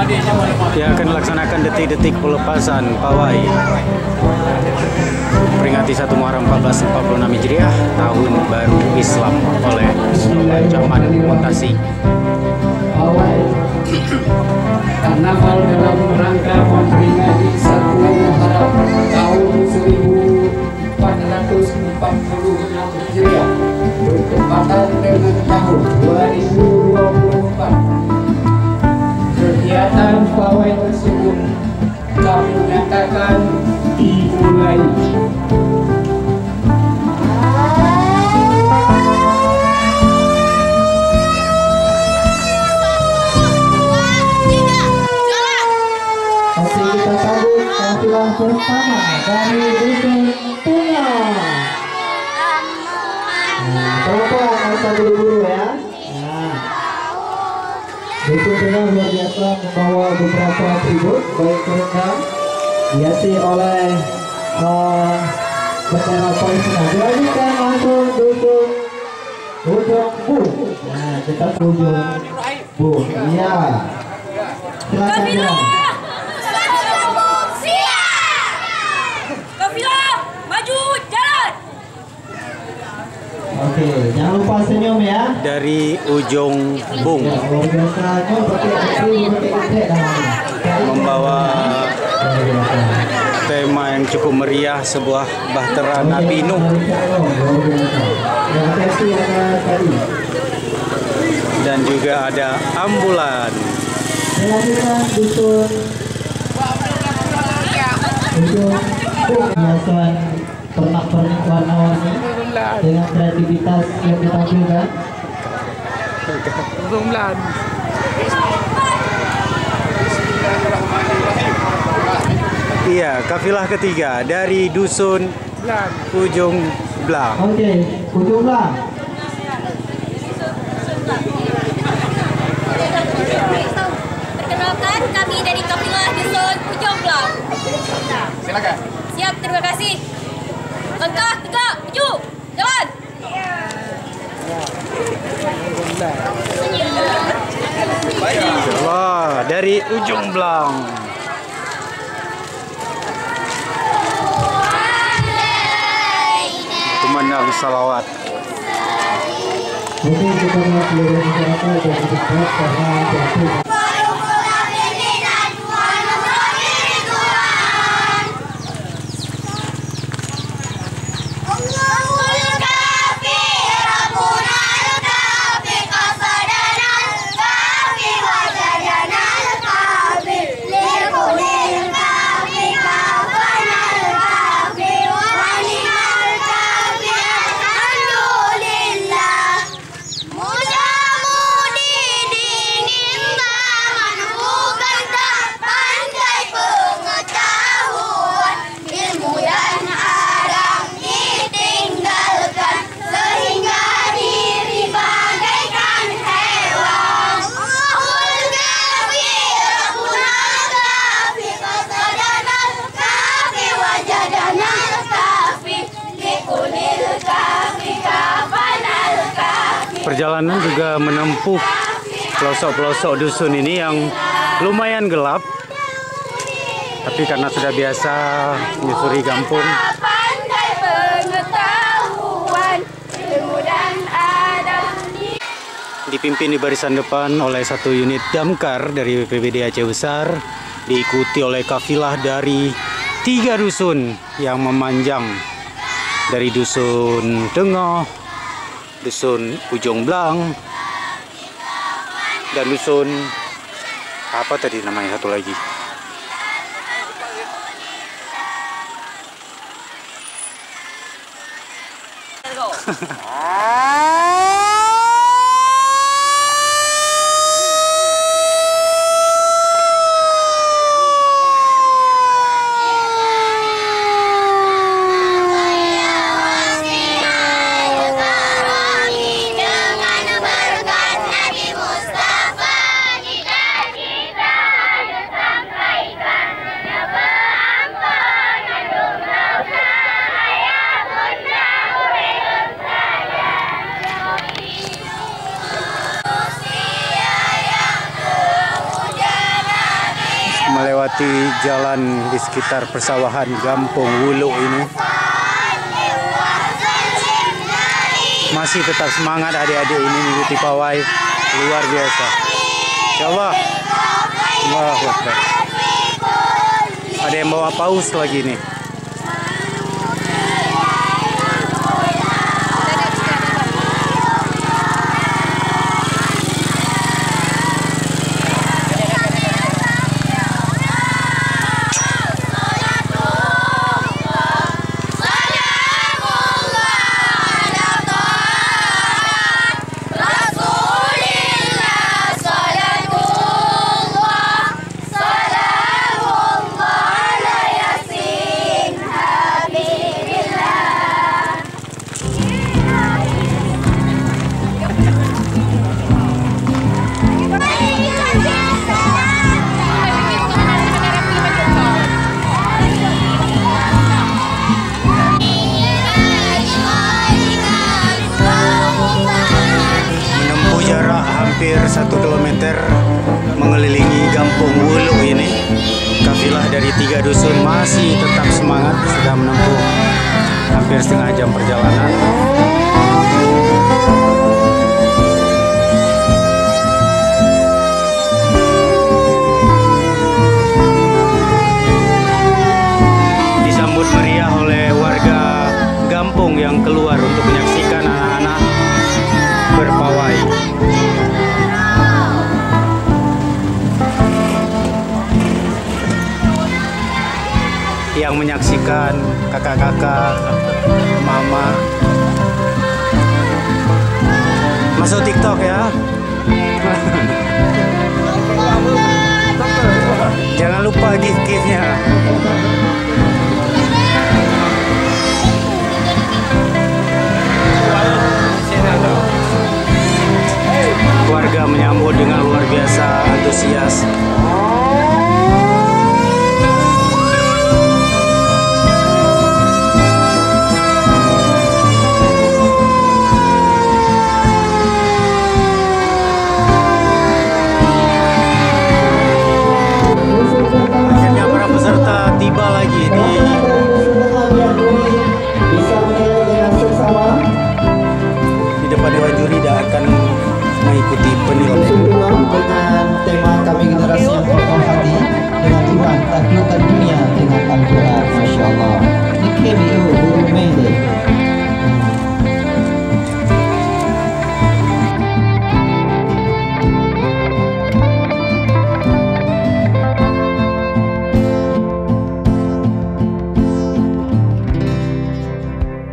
yang akan melaksanakan detik-detik pelepasan pawai peringati 1 Muharram 1446 Hijriah, tahun baru Islam oleh Zaman Mutasi. Karnaval dalam rangka memperingati 1 Muharram tahun 1446 Hijriah bertepatan dengan tahun 2024. Kegiatan pawai tersebut kami nyatakan dimulai. Oke, kita sambut kafilah pertama dari Dusun Tengah. Pelan-pelan, nggak usah buru-buru ya. Dusun Tengah luar biasa membawa beberapa atribut baik kerendam dihiasi oleh bendera Palestina. Dilanjutkan langsung Dusun Ujung Bu. Nah, kita Ujung Bu. Iya. Silakan ya. Oke, jangan lupa senyum ya. Dari Ujung Bung membawa tema yang cukup meriah, sebuah bahtera Nabi Nuh. Dan juga ada ambulan. Selanjutnya Dusun hiasan pernak-pernik warna-warni dengan kreativitas yang ditampilkan. Iya, kafilah ketiga dari Dusun Ujung Blang. Oke, Ujung Blang. Perkenalkan, kami dari kafilah Dusun Ujung Blang. Silakan. Siap, terima kasih. Langkah 3, maju, jalan. Wah, dari Ujung Blang. Kumandang salawat. Oke, kita lihat seluruh masyarakat yang berdebat karena jatuh. Perjalanan juga menempuh pelosok-pelosok dusun ini yang lumayan gelap, tapi karena sudah biasa menyusuri kampung, dipimpin di barisan depan oleh satu unit damkar dari BPBD Aceh Besar, diikuti oleh kafilah dari 3 dusun yang memanjang dari Dusun Tengah, Dusun Ujung Blang, dan Dusun apa tadi namanya satu lagi? melewati jalan di sekitar persawahan Kampung Wuluk ini. Masih tetap semangat adik-adik ini mengikuti pawai, luar biasa. Insyaallah. Allahu Akbar. Ada yang bawa paus lagi nih. Hampir 1 kilometer mengelilingi Kampung Wuluk ini. Kafilah dari 3 dusun masih tetap semangat, sudah menempuh hampir setengah jam perjalanan. Disambut meriah oleh warga Gampung yang keluar untuk menyaksikan anak-anak berpawai. Yang menyaksikan kakak-kakak, mama. Masuk TikTok ya.